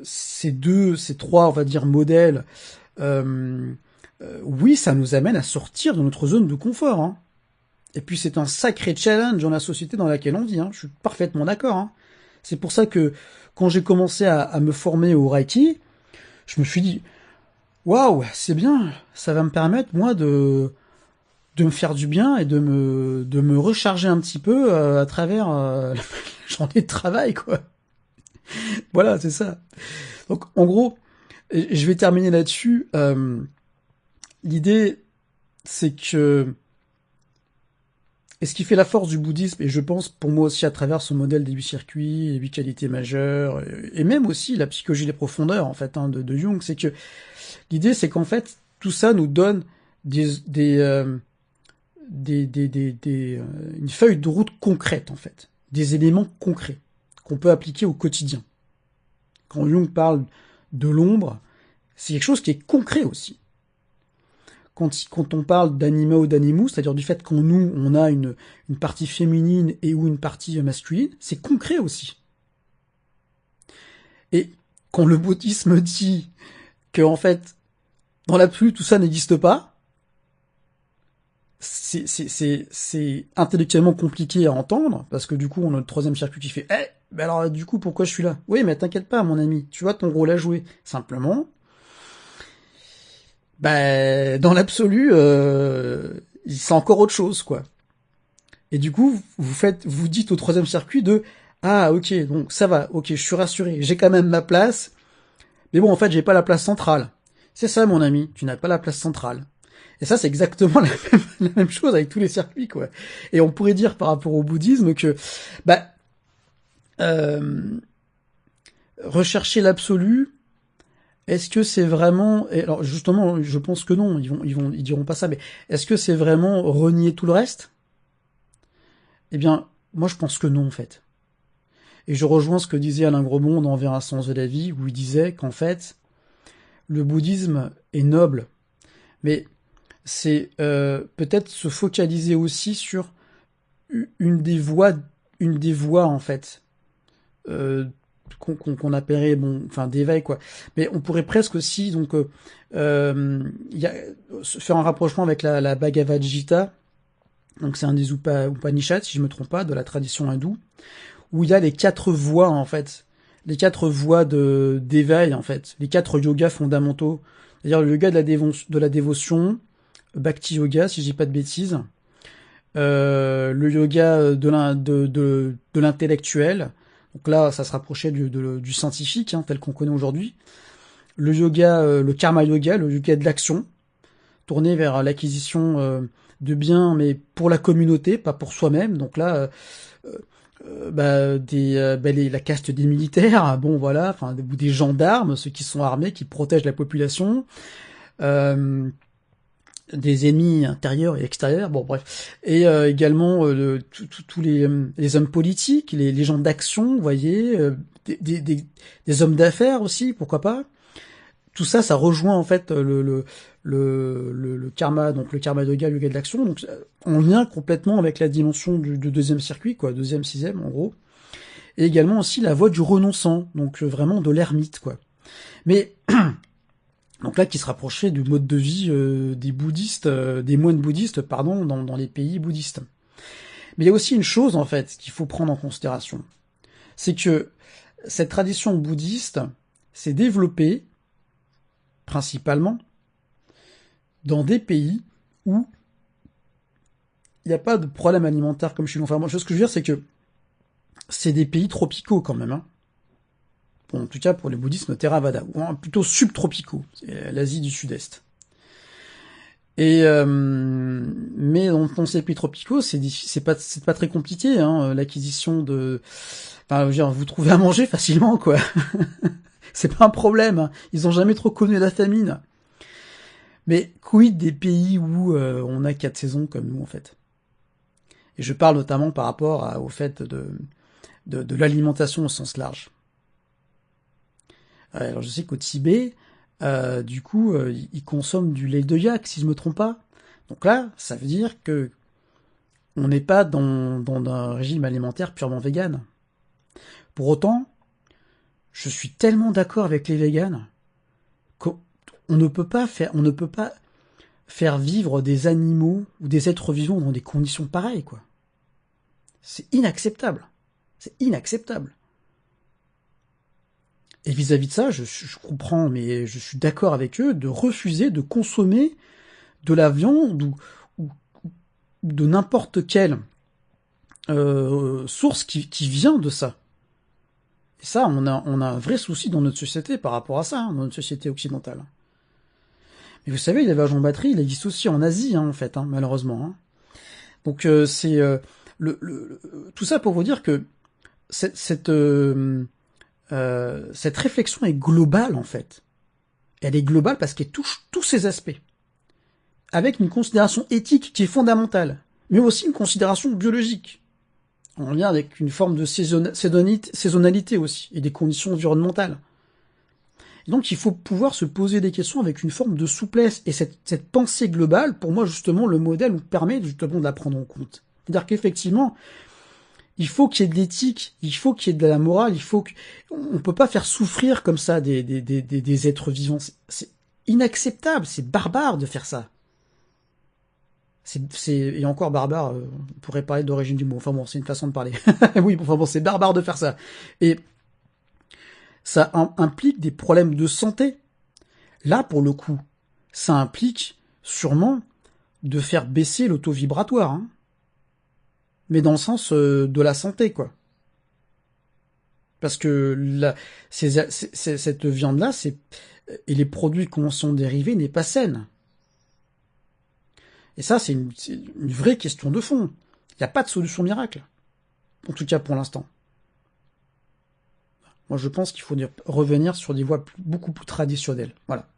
ces trois, on va dire, modèles, oui, ça nous amène à sortir de notre zone de confort, hein. Et puis c'est un sacré challenge dans la société dans laquelle on vit, hein. Je suis parfaitement d'accord, hein. C'est pour ça que quand j'ai commencé à me former au Reiki, je me suis dit, waouh, c'est bien, ça va me permettre, moi, de me faire du bien et de me recharger un petit peu à travers la journée de travail, quoi. Voilà, c'est ça. Donc, en gros, je vais terminer là-dessus. L'idée, c'est que... Et ce qui fait la force du bouddhisme, et je pense pour moi aussi à travers son modèle des 8 circuits, les 8 qualités majeures, et même aussi la psychologie des profondeurs, en fait, hein, de Jung, c'est que l'idée, c'est qu'en fait, tout ça nous donne une feuille de route concrète, en fait. Des éléments concrets qu'on peut appliquer au quotidien. Quand Jung parle de l'ombre, c'est quelque chose qui est concret aussi. Quand on parle d'anima ou d'animou, c'est-à-dire du fait qu'en nous, on a une partie féminine et ou une partie masculine, c'est concret aussi. Et quand le bouddhisme dit que, en fait, dans l'absolu, tout ça n'existe pas, c'est intellectuellement compliqué à entendre, parce que du coup, on a le troisième circuit qui fait « ben alors, du coup, pourquoi je suis là ?» Oui, mais t'inquiète pas, mon ami, tu as ton rôle à jouer. Simplement, ben, dans l'absolu, c'est encore autre chose, quoi. Et du coup, vous dites au troisième circuit ah, ok, donc ça va, ok, je suis rassuré, j'ai quand même ma place, mais bon, en fait, j'ai pas la place centrale. C'est ça, mon ami, tu n'as pas la place centrale. Et ça, c'est exactement la même chose avec tous les circuits, quoi. Et on pourrait dire par rapport au bouddhisme que, bah, euh, rechercher l'absolu, est-ce que c'est vraiment, et alors justement, je pense que non, ils diront pas ça, mais est-ce que c'est vraiment renier tout le reste? Eh bien, moi, je pense que non, en fait. Et je rejoins ce que disait Alain Gromond dans Vers un sens de la vie, où il disait qu'en fait, le bouddhisme est noble, mais c'est peut-être se focaliser aussi sur une des voies, en fait, euh, qu'on appellerait, bon, enfin d'éveil, quoi. Mais on pourrait presque aussi donc y a, faire un rapprochement avec la Bhagavad Gita. Donc c'est un des Upanishads, si je me trompe pas, de la tradition hindoue, où il y a les 4 voies, en fait, les 4 voies d'éveil, en fait, les 4 yogas fondamentaux. C'est-à-dire le yoga de la dévotion, Bhakti Yoga, si je dis pas de bêtises, le yoga de l'intellectuel, donc là ça se rapprochait du scientifique, tel qu'on connaît aujourd'hui, le yoga, le karma yoga, le yoga de l'action, tourné vers l'acquisition de biens, mais pour la communauté, pas pour soi-même, donc là, la caste des militaires, bon voilà, enfin des gendarmes, ceux qui sont armés, qui protègent la population, euh, des ennemis intérieurs et extérieurs, bon bref, et également tous les hommes politiques, les gens d'action, vous voyez, des hommes d'affaires aussi, pourquoi pas. Tout ça, ça rejoint en fait le karma, donc le karma yoga, le yoga de l'action, donc on vient complètement avec la dimension du deuxième circuit, quoi, deuxième, sixième en gros, et également aussi la voie du renonçant, donc vraiment de l'ermite, quoi. Mais donc là, qui se rapprochait du mode de vie des bouddhistes, des moines bouddhistes, pardon, dans les pays bouddhistes. Mais il y a aussi une chose, en fait, qu'il faut prendre en considération. C'est que cette tradition bouddhiste s'est développée, principalement, dans des pays où il n'y a pas de problème alimentaire comme chez nous. Enfin, moi, ce que je veux dire, c'est que c'est des pays tropicaux, quand même, hein. Bon, en tout cas, pour le bouddhisme Theravada, ou plutôt subtropicaux, c'est l'Asie du Sud-Est. Et mais dans ces pays tropicaux, c'est pas très compliqué, hein, l'acquisition de, enfin, je veux dire, vous trouvez à manger facilement, quoi. C'est pas un problème, hein. Ils ont jamais trop connu la famine. Mais quid des pays où on a 4 saisons comme nous, en fait. Et je parle notamment par rapport au fait de l'alimentation au sens large. Alors je sais qu'au Tibet, du coup, ils consomment du lait de yak, si je me trompe pas. Donc là, ça veut dire que on n'est pas dans un régime alimentaire purement vegan. Pour autant, je suis tellement d'accord avec les véganes qu'on ne peut pas faire vivre des animaux ou des êtres vivants dans des conditions pareilles, quoi. C'est inacceptable. C'est inacceptable. Et vis-à-vis de ça, je comprends, mais je suis d'accord avec eux de refuser de consommer de la viande ou de n'importe quelle source qui vient de ça. Et ça, on a un vrai souci dans notre société par rapport à ça, hein, dans notre société occidentale. Mais vous savez, l'élevage en batterie, il existe aussi en Asie, hein, en fait, hein, malheureusement. Hein. Donc c'est tout ça pour vous dire que cette réflexion est globale, en fait. Elle est globale parce qu'elle touche tous ces aspects, avec une considération éthique qui est fondamentale, mais aussi une considération biologique, en lien avec une forme de saisonnalité aussi, et des conditions environnementales. Et donc il faut pouvoir se poser des questions avec une forme de souplesse, et cette pensée globale, pour moi justement, le modèle nous permet justement de la prendre en compte. C'est-à-dire qu'effectivement, il faut qu'il y ait de l'éthique, il faut qu'il y ait de la morale, on peut pas faire souffrir comme ça des êtres vivants. C'est inacceptable, c'est barbare de faire ça. Et encore barbare, on pourrait parler d'origine du mot. Enfin bon, c'est une façon de parler. Oui, enfin bon, c'est barbare de faire ça. Et ça implique des problèmes de santé. Là, pour le coup, ça implique sûrement de faire baisser l'auto-vibratoire, hein. Mais dans le sens de la santé, quoi. Parce que cette viande-là, et les produits qui en sont dérivés n'est pas saine. Et ça, c'est une vraie question de fond. Il n'y a pas de solution miracle. En tout cas, pour l'instant. Moi, je pense qu'il faut revenir sur des voies beaucoup plus traditionnelles. Voilà.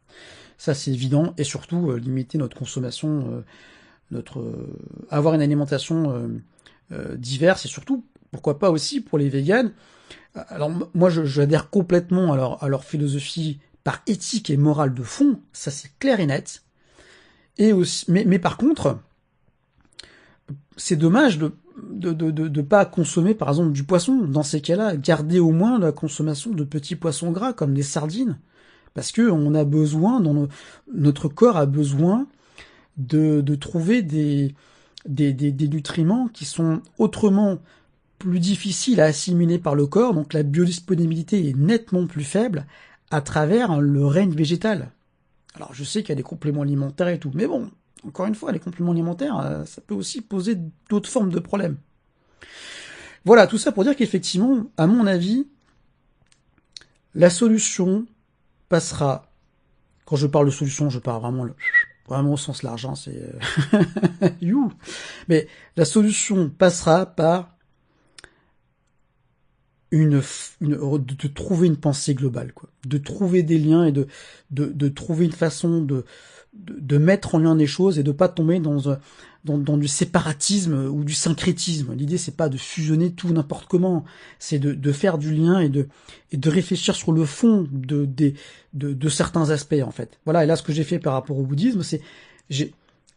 Ça, c'est évident. Et surtout, limiter notre consommation, avoir une alimentation diverse. Et surtout, pourquoi pas aussi pour les véganes. Alors, moi, j'adhère complètement à leur philosophie par éthique et morale de fond. Ça, c'est clair et net. Et aussi, mais par contre, c'est dommage de pas consommer, par exemple, du poisson. Dans ces cas-là, garder au moins la consommation de petits poissons gras, comme des sardines. Parce que on a besoin, notre corps a besoin de trouver des nutriments qui sont autrement plus difficiles à assimiler par le corps, donc la biodisponibilité est nettement plus faible à travers le règne végétal. Alors je sais qu'il y a des compléments alimentaires et tout, mais bon, encore une fois, les compléments alimentaires, ça peut aussi poser d'autres formes de problèmes. Voilà, tout ça pour dire qu'effectivement, à mon avis, la solution passera, quand je parle de solution, je parle vraiment au sens large, hein, c'est you. Mais la solution passera par de trouver une pensée globale, quoi. De trouver des liens et de trouver une façon de mettre en lien des choses et de pas tomber dans du séparatisme ou du syncrétisme. L'idée, c'est pas de fusionner tout n'importe comment, c'est de faire du lien et de réfléchir sur le fond de certains aspects, en fait. Voilà, et là, ce que j'ai fait par rapport au bouddhisme, c'est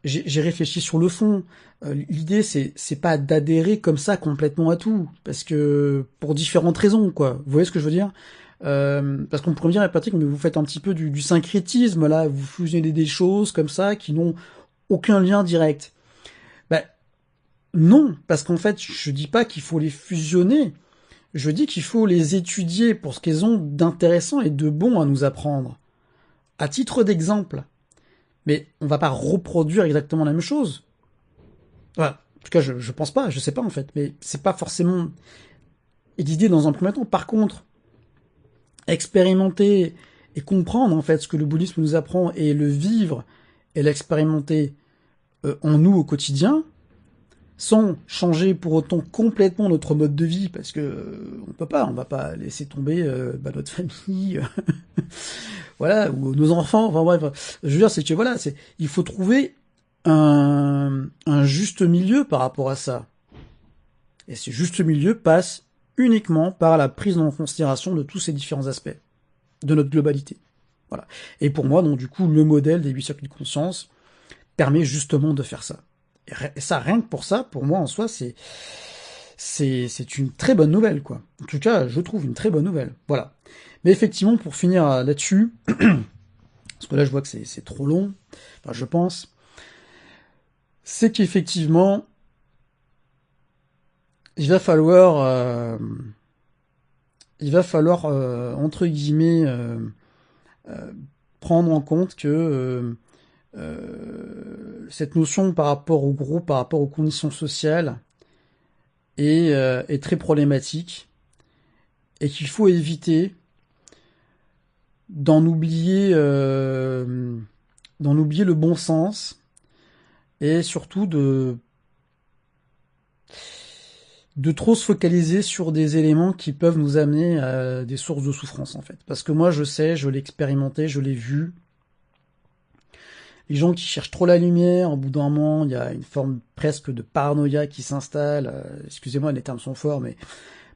j'ai réfléchi sur le fond. L'idée, c'est pas d'adhérer comme ça complètement à tout, parce que pour différentes raisons, quoi. Vous voyez ce que je veux dire? Parce qu'on pourrait me dire, Patrick, mais vous faites un petit peu du syncrétisme, là, vous fusionnez des choses comme ça qui n'ont aucun lien direct. Ben, non, parce qu'en fait, je dis pas qu'il faut les fusionner, je dis qu'il faut les étudier pour ce qu'elles ont d'intéressant et de bon à nous apprendre. À titre d'exemple. Mais on va pas reproduire exactement la même chose. Voilà. En tout cas, je pense pas, je sais pas en fait, mais c'est pas forcément l'idée dans un premier temps. Par contre, expérimenter et comprendre en fait ce que le bouddhisme nous apprend et le vivre et l'expérimenter en nous au quotidien, sans changer pour autant complètement notre mode de vie, parce que on va pas laisser tomber notre famille, voilà, ou nos enfants, enfin bref. Je veux dire, c'est que voilà, il faut trouver un juste milieu par rapport à ça. Et ce juste milieu passe uniquement par la prise en considération de tous ces différents aspects de notre globalité. Voilà. Et pour moi, donc du coup, le modèle des 8 circuits de conscience permet justement de faire ça. Et ça, rien que pour ça, pour moi en soi, c'est une très bonne nouvelle, quoi. En tout cas, je trouve une très bonne nouvelle. Voilà. Mais effectivement, pour finir là-dessus, parce que là, je vois que c'est trop long, enfin, je pense, c'est qu'effectivement, il va falloir entre guillemets, prendre en compte que cette notion par rapport au groupe, par rapport aux conditions sociales, est très problématique et qu'il faut éviter d'en oublier le bon sens et surtout de trop se focaliser sur des éléments qui peuvent nous amener à des sources de souffrance en fait. Parce que moi je sais, je l'ai expérimenté, je l'ai vu. Les gens qui cherchent trop la lumière, au bout d'un moment, il y a une forme presque de paranoïa qui s'installe. Excusez-moi, les termes sont forts, mais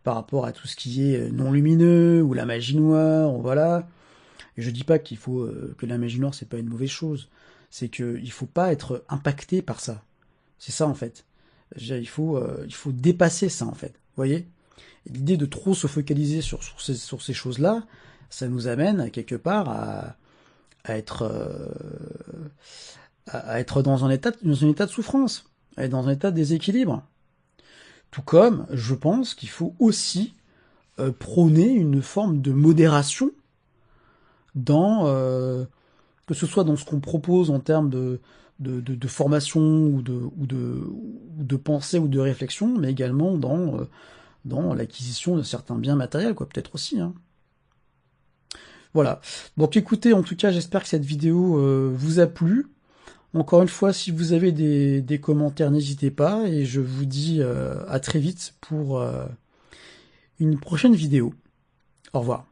par rapport à tout ce qui est non lumineux ou la magie noire, voilà. Et je dis pas qu'il faut que la magie noire c'est pas une mauvaise chose. C'est que il faut pas être impacté par ça. C'est ça en fait. Il faut dépasser ça en fait. Vous voyez? L'idée de trop se focaliser sur ces choses-là, ça nous amène quelque part à être dans un état de souffrance, à être dans un état de déséquilibre. Tout comme je pense qu'il faut aussi prôner une forme de modération dans que ce soit dans ce qu'on propose en termes de formation ou de pensée ou de réflexion, mais également dans dans l'acquisition de certains biens matériels, quoi, peut-être aussi, hein. Voilà. Donc écoutez, en tout cas, j'espère que cette vidéo vous a plu. Encore une fois, si vous avez des commentaires, n'hésitez pas, et je vous dis à très vite pour une prochaine vidéo. Au revoir.